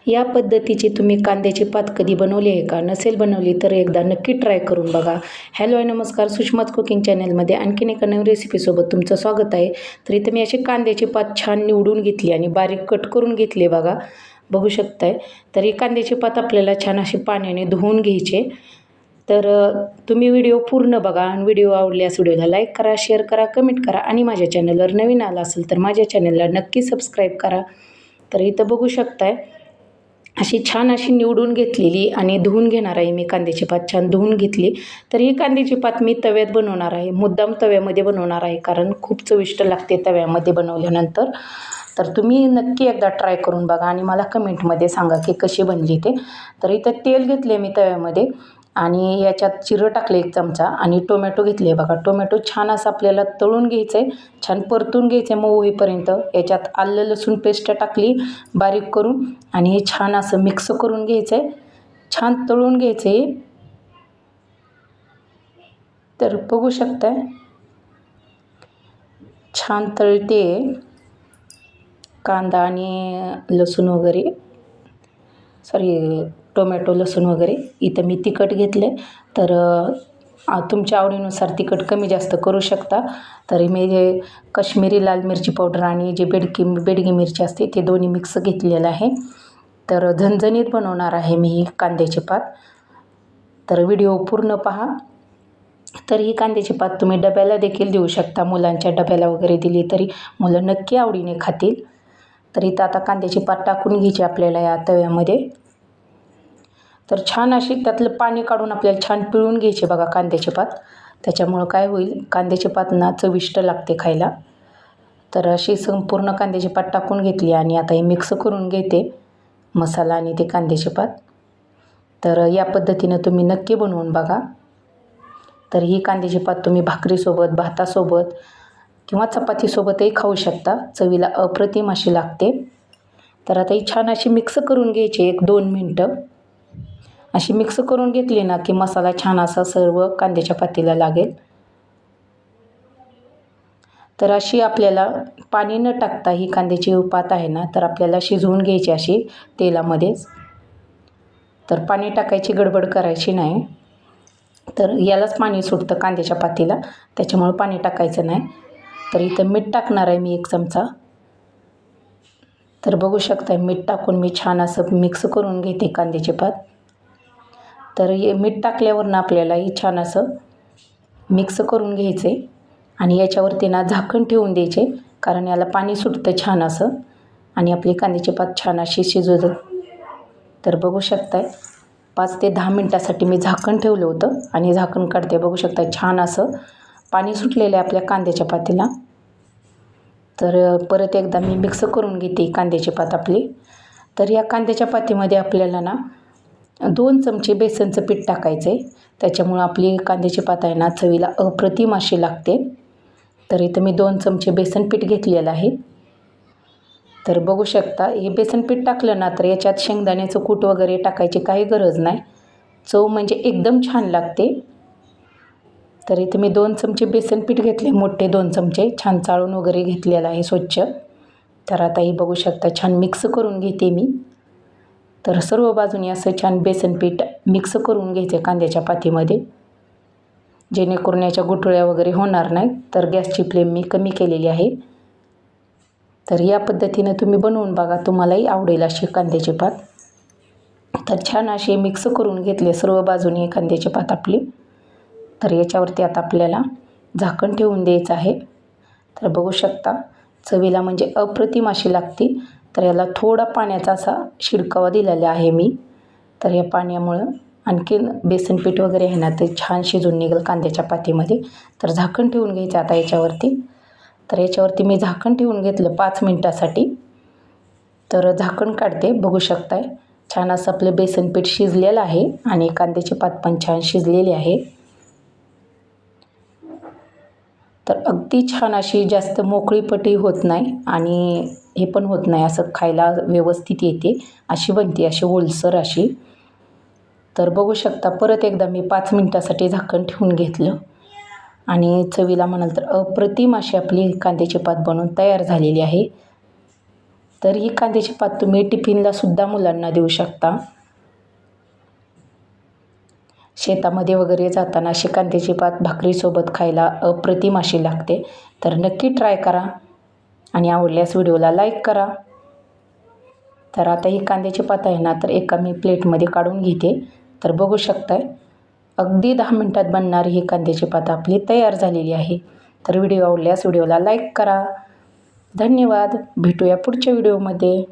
या पद्धतीची तुम्ही कांद्याची पात कधी बनवली आहे का? नसेल बनवली तर एकदा नक्की ट्राय करून बघा. हॅलो नमस्कार, सुषमाज कुकिंग चॅनलमध्ये आणखीन एका नवीन रेसिपीसोबत तुमचं स्वागत आहे. तर इथं मी अशी कांद्याची पात छान निवडून घेतली आणि बारीक कट करून घेतली बघा. बघू शकताय. तर ही कांद्याची पात आपल्याला छान अशी पाण्याने धुवून घ्यायची. तर तुम्ही व्हिडिओ पूर्ण बघा आणि व्हिडिओ आवडल्यास व्हिडिओला लाईक करा, शेअर करा, कमेंट करा आणि माझ्या चॅनलवर नवीन आला असेल तर माझ्या चॅनलला नक्की सबस्क्राईब करा. तर इथं बघू शकताय अशी छान अशी निवडून घेतलेली आणि धुवून घेणार आहे मी कांद्याची पात छान धुवून घेतली. तर ही कांद्याची पात मी तव्यात बनवणार आहे, मुद्दाम तव्यामध्ये बनवणार आहे कारण खूप चविष्ट लागते तव्यामध्ये बनवल्यानंतर. तर तुम्ही नक्की एकदा ट्राय करून बघा आणि मला कमेंटमध्ये सांगा की कशी बनली ते. तर इथं तेल घेतले मी तव्यामध्ये आणि याच्यात जिरं टाकले 1 चमचा आणि टोमॅटो घेतले बघा. टोमॅटो छान असं आपल्याला तळून घ्यायचं आहे, छान परतून घ्यायचं आहे मऊ होईपर्यंत. याच्यात आलं लसूण पेस्ट टाकली बारीक करून आणि हे छान असं मिक्स करून घ्यायचं आहे, छान तळून घ्यायचं आहे. तर बघू शकताय छान तळते कांदा आणि लसूण वगैरे, टोमॅटो लसूण वगैरे. इथं मी तिखट घेतले तर तुमच्या आवडीनुसार तिखट कमी जास्त करू शकता. तरी मी हे काश्मीरी लाल मिरची पावडर आणि जे बेडगी मिरची असते ते दोन्ही मिक्स घेतलेलं आहे. तर झणझणीत बनवणार आहे मी ही कांद्याची पात. तर व्हिडिओ पूर्ण पहा. तर ही कांद्याची पात तुम्ही डब्याला देखील देऊ शकता, मुलांच्या डब्याला वगैरे दिली तरी मुलं नक्की आवडीने खातील. तर इथं आता कांद्याची पात टाकून घ्यायची आपल्याला या तव्यामध्ये. तर छान अशी त्यातलं पाणी काढून आपल्याला छान पिळून घ्यायची बघा कांद्याची पात. त्याच्यामुळं काय होईल, कांद्याची पात ना चविष्ट लागते खायला. तर अशी संपूर्ण कांद्याची पात टाकून घेतली आणि आता हे मिक्स करून घेते मसाला आणि ते कांद्याची पात. तर या पद्धतीनं तुम्ही नक्की बनवून बघा. तर ही कांद्याची पात तुम्ही भाकरीसोबत, भातासोबत किंवा चपातीसोबतही खाऊ शकता. चवीला अप्रतिम अशी लागते. तर आता ही छान अशी मिक्स करून घ्यायची 1-2 मिनटं. अशी मिक्स करून घेतली ना की मसाला छान असा सर्व कांद्याच्या पातीला लागेल. तर अशी आपल्याला पाणी न टाकता ही कांद्याची पात आहे ना तर आपल्याला शिजवून घ्यायची अशी तेलामध्येच. तर पाणी टाकायची गडबड करायची नाही. तर यालाच पाणी सुटतं कांद्याच्या पातीला, त्याच्यामुळं पाणी टाकायचं नाही. तर इथं मीठ टाकणार आहे मी 1 चमचा. तर बघू शकता मीठ टाकून मी छान असं मिक्स करून घेते कांद्याची पात. तर हे मीठ टाकल्यावरनं आपल्याला ही छान असं मिक्स करून घ्यायचं आहे आणि याच्यावरती ना झाकण ठेवून द्यायचे कारण याला पाणी सुटतं छान असं आणि आपली कांद्याची पात छान अशी शिजू. तर बघू शकताय 5 ते 10 मिनटासाठी मी झाकण ठेवलं होतं आणि झाकण काढते. बघू शकता छान असं पाणी सुटलेलं आहे आपल्या कांद्याच्या पातीला. तर परत एकदा मी मिक्स करून घेते कांद्याची पात आपली. तर या कांद्याच्या पातीमध्ये आपल्याला ना 2 चमचे बेसनचं पीठ टाकायचं आहे. त्याच्यामुळं आपली कांद्याची पात आहे ना चवीला अप्रतिम अशी लागते. तर इथं मी 2 चमचे बेसन पीठ घेतलेलं आहे. तर बघू शकता हे बेसन पीठ टाकलं ना तर याच्यात शेंगदाण्याचं कूट वगैरे टाकायची काही गरज नाही. चव म्हणजे एकदम छान लागते. तर इथे मी 2 चमचे बेसन पीठ घेतले, मोठे 2 चमचे छान चाळून वगैरे घेतलेलं आहे स्वच्छ. तर आता ही बघू शकता छान मिक्स करून घेते मी. तर सर्व बाजूनी असं छान बेसन पीठ मिक्स करून घ्यायचं कांद्याच्या पातीमध्ये, जेणेकरून याच्या गुठळ्या वगैरे होणार नाहीत. तर गॅसची फ्लेम मी कमी केलेली आहे. तर या पद्धतीनं तुम्ही बनवून बघा, तुम्हालाही आवडेल अशी कांद्याची पात. तर छान अशी मिक्स करून घेतले सर्व बाजूनी कांद्याची पात आपली. तर याच्यावरती आता आपल्याला झाकण ठेवून द्यायचं आहे. तर बघू शकता चवीला म्हणजे अप्रतिम अशी लागते. तर याला थोडा पाण्याचा असा शिडकावा दिलेला आहे मी. तर या पाण्यामुळं आणखीन बेसन पीठ वगैरे आहे ना ते छान शिजून निघेल कांद्याच्या पातीमध्ये. तर झाकण ठेवून घ्यायचं आता याच्यावरती. तर याच्यावरती मी झाकण ठेवून घेतलं 5 मिनटासाठी. तर झाकण काढते. बघू शकताय छान असं आपलं बेसन पीठ शिजलेलं आहे आणि कांद्याची पात पण छान शिजलेली आहे. तर अगदी छान अशी जास्त मोकळीपट्टी होत नाही आणि हे पण होत नाही, असं खायला व्यवस्थित येते अशी बनते, अशी ओलसर अशी. तर बघू शकता परत एकदा मी 5 मिनटासाठी झाकण ठेवून घेतलं आणि चवीला म्हणाल तर अप्रतिम अशी आपली कांद्याची पात बनवून तयार झालेली आहे. तर ही कांद्याची पात तुम्ही टिफिनला सुद्धा मुलांना देऊ शकता. शेतामध्ये वगैरे जाताना अशी कांद्याची पात भाकरीसोबत खायला अप्रतिम अशी लागते. तर नक्की ट्राय करा आणि आवडल्यास व्हिडिओला लाईक करा. तर आता ही कांद्याची पात आहे ना, तर एका मी प्लेटमध्ये काढून घेते. तर बघू शकताय अगदी 10 मिनटात बनणारी ही कांद्याची पात आपली तयार झालेली आहे. तर व्हिडिओ आवडल्यास व्हिडिओला लाईक करा. धन्यवाद. भेटूया पुढच्या व्हिडिओमध्ये.